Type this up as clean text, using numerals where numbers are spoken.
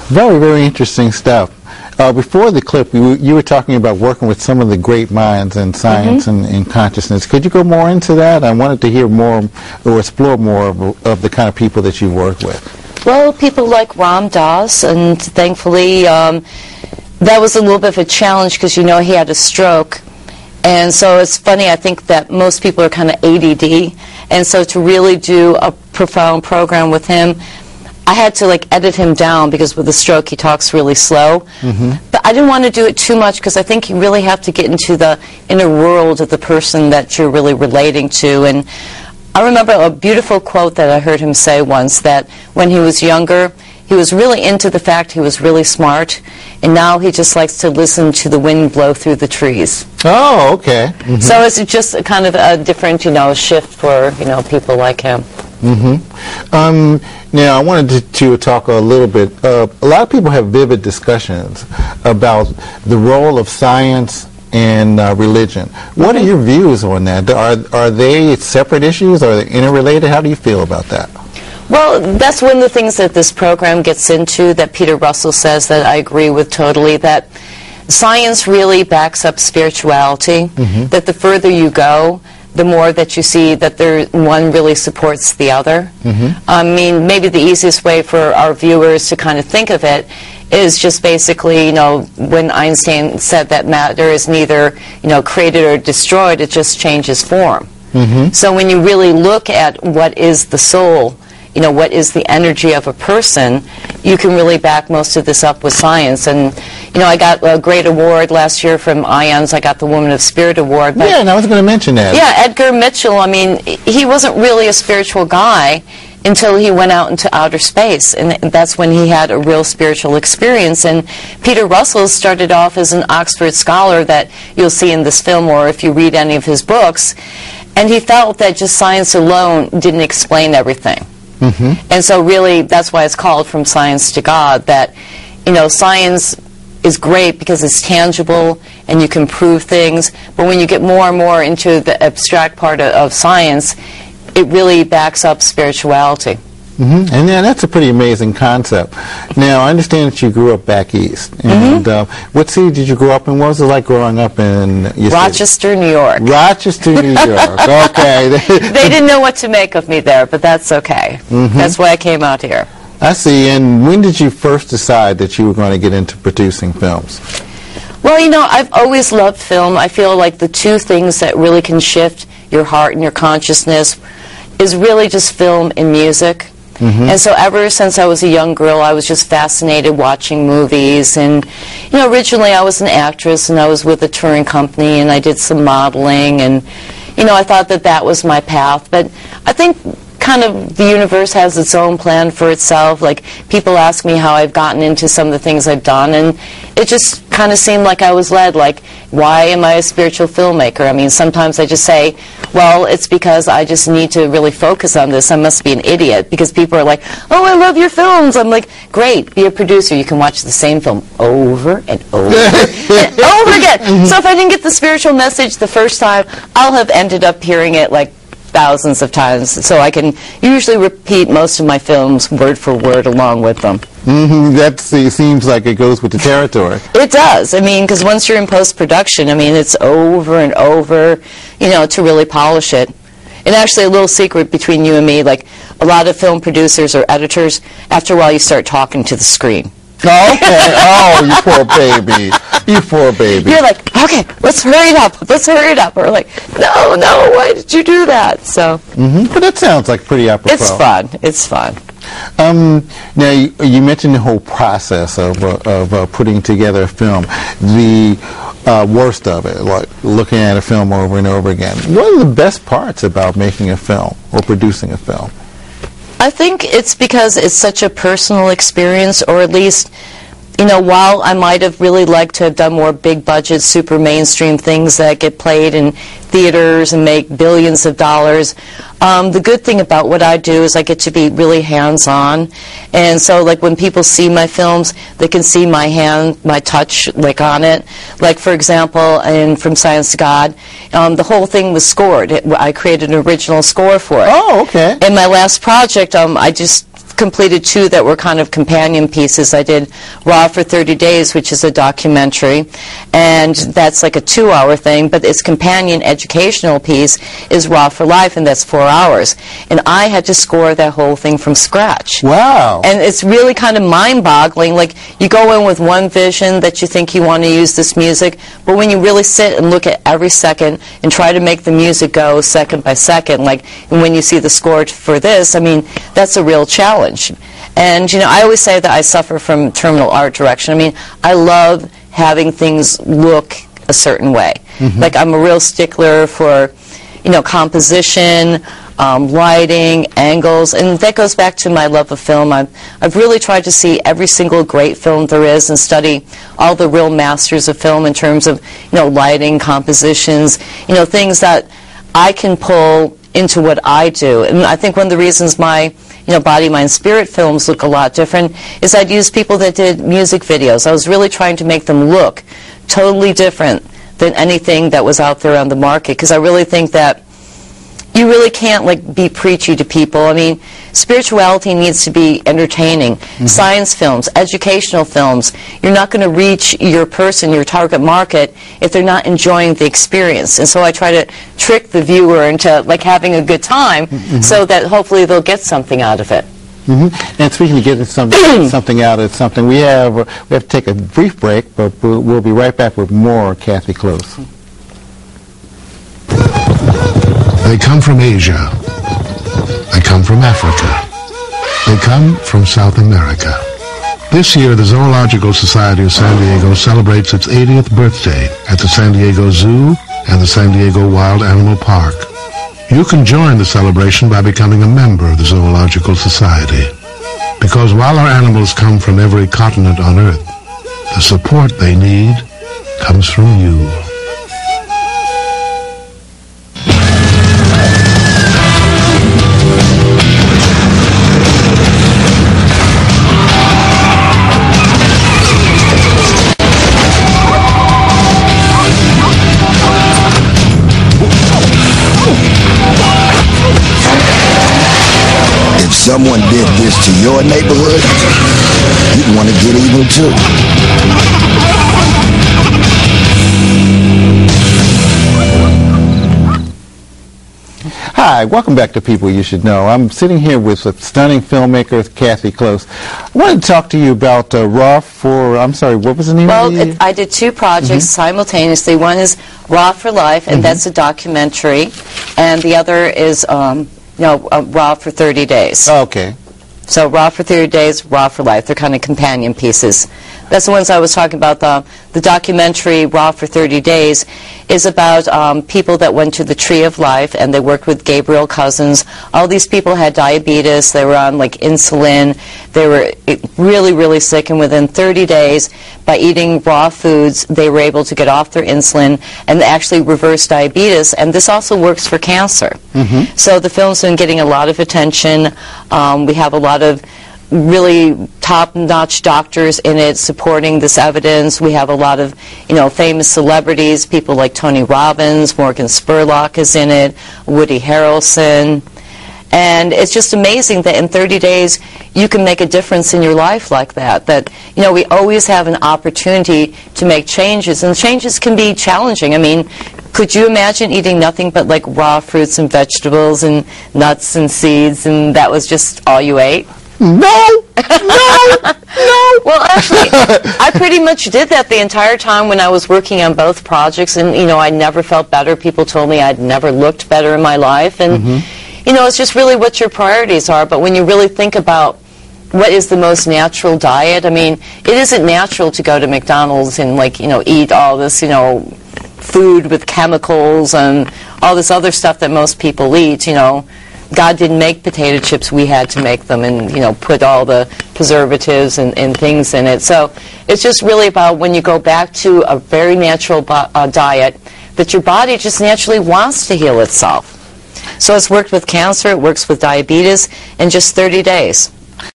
Very, very interesting stuff. Before the clip, you were talking about working with some of the great minds in science and consciousness. Could you go more into that? I wanted to hear more or explore more of the kind of people that you work with. Well, people like Ram Dass, and thankfully that was a little bit of a challenge because, you know, he had a stroke. And so it's funny, I think that most people are kind of ADD. And so to really do a profound program with him, I had to like edit him down because with the stroke he talks really slow. But I didn't want to do it too much because I think you really have to get into the inner world of the person that you're really relating to. And I remember a beautiful quote that I heard him say once, that when he was younger, he was really into the fact he was really smart, and now he just likes to listen to the wind blow through the trees. Oh, okay. So it's just a kind of a different, you know, shift for, you know, people like him. Now, I wanted to talk a little bit. A lot of people have vivid discussions about the role of science and religion. What are your views on that? Are they separate issues? Are they interrelated? How do you feel about that? Well, that's one of the things that this program gets into, that Peter Russell says, that I agree with totally, that science really backs up spirituality, that the further you go, the more that you see that one really supports the other. I mean, maybe the easiest way for our viewers to kind of think of it is just basically, you know, when Einstein said that matter is neither, you know, created or destroyed, it just changes form. So when you really look at what is the soul, you know, what is the energy of a person, you can really back most of this up with science. And, you know, I got a great award last year from IONS. I got the Woman of Spirit Award. Yeah, and I was going to mention that. Yeah, Edgar Mitchell, I mean, he wasn't really a spiritual guy until he went out into outer space, and that's when he had a real spiritual experience. And Peter Russell started off as an Oxford scholar that you'll see in this film, or if you read any of his books, and he felt that just science alone didn't explain everything. And so really, that's why it's called From Science to God, that, you know, science is great because it's tangible and you can prove things, but when you get more and more into the abstract part of science, it really backs up spirituality. And yeah, that's a pretty amazing concept. Now, I understand that you grew up back east. And what city did you grow up in? What was it like growing up in your Rochester, New York. Rochester, New York. Okay. They didn't know what to make of me there, but that's okay. That's why I came out here. I see. And when did you first decide that you were going to get into producing films? Well, you know, I've always loved film. I feel like the two things that really can shift your heart and your consciousness is really just film and music. And so ever since I was a young girl, I was just fascinated watching movies. And, you know, originally I was an actress, and I was with a touring company, and I did some modeling. And, you know, I thought that that was my path. But I think kind of the universe has its own plan for itself. Like, people ask me how I've gotten into some of the things I've done, and it just kind of seemed like I was led, like, why am I a spiritual filmmaker? I mean, sometimes I just say, well, it's because I just need to really focus on this. I must be an idiot, because people are like, oh, I love your films. I'm like, great, be a producer. You can watch the same film over and over and over again. So if I didn't get the spiritual message the first time, I'll have ended up hearing it like thousands of times, so I can usually repeat most of my films word for word along with them. That seems like it goes with the territory. It does. I mean, because once you're in post-production, I mean, it's over and over, you know, to really polish it. And actually, a little secret between you and me, like, a lot of film producers or editors, after a while you start talking to the screen. Oh, okay. Oh, you poor baby. You poor baby. You're like, okay, let's hurry it up. Let's hurry it up. Or like, no, why did you do that? So. But that sounds like pretty apropos. It's fun. It's fun. Now, you mentioned the whole process of putting together a film. The worst of it, like looking at a film over and over again. What are the best parts about making a film or producing a film? I think it's because it's such a personal experience, or at least, you know, while I might have really liked to have done more big budget, super mainstream things that get played in theaters and make billions of dollars, the good thing about what I do is I get to be really hands-on. And so, like, when people see my films, they can see my hand, my touch, like, on it. Like, for example, in From Science to God, the whole thing was scored. I created an original score for it. Oh, okay. In my last project, I just completed 2 that were kind of companion pieces. I did Raw for 30 Days, which is a documentary, and that's like a 2-hour thing, but its companion educational piece is Raw for Life, and that's 4 hours. And I had to score that whole thing from scratch. Wow. And it's really kind of mind-boggling. Like, you go in with one vision that you think you want to use this music, but when you really sit and look at every second and try to make the music go second by second, like when you see the score for this, I mean, that's a real challenge. And, you know, I always say that I suffer from terminal art direction. I mean, I love having things look a certain way. Like, I'm a real stickler for, you know, composition, lighting, angles, and that goes back to my love of film. I've really tried to see every single great film there is and study all the real masters of film in terms of, you know, lighting, compositions, you know, things that I can pull into what I do. And I think one of the reasons my, you know, Body, Mind, Spirit films look a lot different is I'd use people that did music videos. I was really trying to make them look totally different than anything that was out there on the market, because I really think that you really can't, like, be preachy to people. I mean, spirituality needs to be entertaining. Science films, educational films, you're not going to reach your person, your target market, if they're not enjoying the experience. And so I try to trick the viewer into, like, having a good time so that hopefully they'll get something out of it. And speaking of getting something out of something, we have to take a brief break, but we'll be right back with more Kathy Close. They come from Asia. They come from Africa. They come from South America. This year, the Zoological Society of San Diego celebrates its 80th birthday at the San Diego Zoo and the San Diego Wild Animal Park. You can join the celebration by becoming a member of the Zoological Society. Because while our animals come from every continent on Earth, the support they need comes from you. Someone did this to your neighborhood, you'd want to get even too. Hi, welcome back to People You Should Know. I'm sitting here with a stunning filmmaker, Kathy Close. I wanted to talk to you about Raw for, I'm sorry, what was the name of it? Well, I did 2 projects simultaneously. One is Raw for Life, and that's a documentary, and the other is Raw for 30 Days. Oh, okay. So Raw for 30 Days, Raw for Life. They're kind of companion pieces. That's the ones I was talking about. The documentary, Raw for 30 Days, is about people that went to the Tree of Life, and they worked with Gabriel Cousens. All these people had diabetes. They were on, like, insulin. They were really, really sick, and within 30 days, by eating raw foods, they were able to get off their insulin and actually reverse diabetes, and this also works for cancer. So the film's been getting a lot of attention. We have a lot of really top-notch doctors in it supporting this evidence. We have a lot of, you know, famous celebrities, people like Tony Robbins, Morgan Spurlock is in it, Woody Harrelson. And it's just amazing that in 30 days you can make a difference in your life like that. That, you know, we always have an opportunity to make changes, and changes can be challenging. I mean, could you imagine eating nothing but, like, raw fruits and vegetables and nuts and seeds, and that was just all you ate? No! Well, actually, I pretty much did that the entire time when I was working on both projects, and, you know, I never felt better. People told me I'd never looked better in my life, and, you know, it's just really what your priorities are. But when you really think about what is the most natural diet, I mean, it isn't natural to go to McDonald's and, like, you know, eat all this, you know, food with chemicals and all this other stuff that most people eat, you know. God didn't make potato chips, we had to make them and, you know, put all the preservatives and things in it. So it's just really about when you go back to a very natural diet, that your body just naturally wants to heal itself. So it's worked with cancer, it works with diabetes in just 30 days.